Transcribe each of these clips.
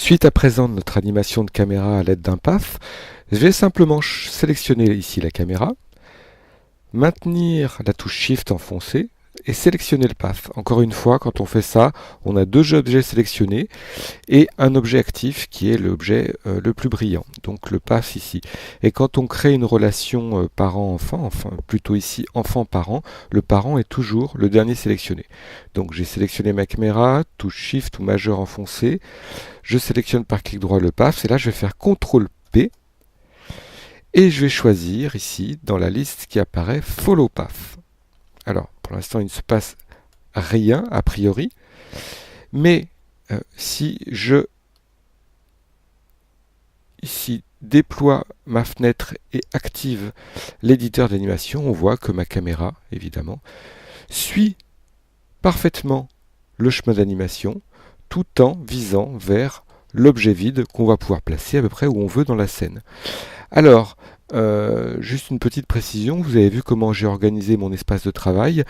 Suite à présent de notre animation de caméra à l'aide d'un PAF, je vais simplement sélectionner ici la caméra, maintenir la touche Shift enfoncée et sélectionner le PAF. Encore une fois, quand on fait ça, on a deux objets sélectionnés et un objet actif qui est l'objet le plus brillant, donc le PAF ici. Et quand on crée une relation parent-enfant, enfin plutôt ici enfant-parent, le parent est toujours le dernier sélectionné. Donc j'ai sélectionné ma caméra, touche Shift ou majeur enfoncé, je sélectionne par clic droit le PAF, et là je vais faire CTRL P, et je vais choisir ici, dans la liste qui apparaît, Follow Path. Alors, pour l'instant, il ne se passe rien, a priori, mais si je ici déploie ma fenêtre et active l'éditeur d'animation, on voit que ma caméra, évidemment, suit parfaitement le chemin d'animation, tout en visant vers l'objet vide qu'on va pouvoir placer à peu près où on veut dans la scène. Alors, juste une petite précision, vous avez vu comment j'ai organisé mon espace de travail.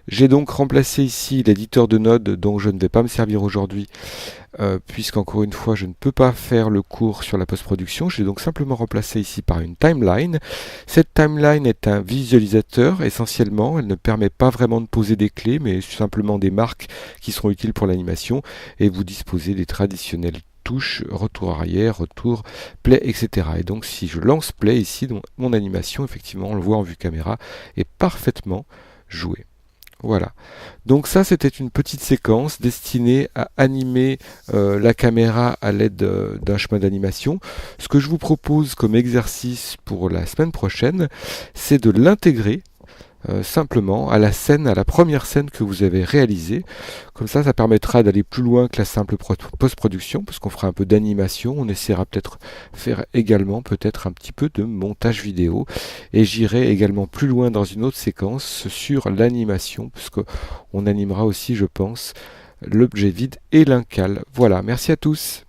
J'ai donc remplacé ici l'éditeur de Node dont je ne vais pas me servir aujourd'hui, puisqu'encore une fois je ne peux pas faire le cours sur la post-production. J'ai donc simplement remplacé ici par une timeline. Cette timeline est un visualisateur essentiellement, elle ne permet pas vraiment de poser des clés, mais simplement des marques qui seront utiles pour l'animation, et vous disposez des traditionnels touches, retour arrière, retour, play, etc. Et donc si je lance play ici, donc, mon animation, effectivement, on le voit en vue caméra, est parfaitement jouée. Voilà. Donc ça, c'était une petite séquence destinée à animer la caméra à l'aide d'un chemin d'animation. Ce que je vous propose comme exercice pour la semaine prochaine, c'est de l'intégrer simplement à la scène, à la première scène que vous avez réalisée. Comme ça permettra d'aller plus loin que la simple post-production, parce qu'on fera un peu d'animation, on essaiera peut-être faire également peut-être un petit peu de montage vidéo, et j'irai également plus loin dans une autre séquence sur l'animation, puisqu'on animera aussi, je pense, l'objet vide et l'incal. Voilà, merci à tous.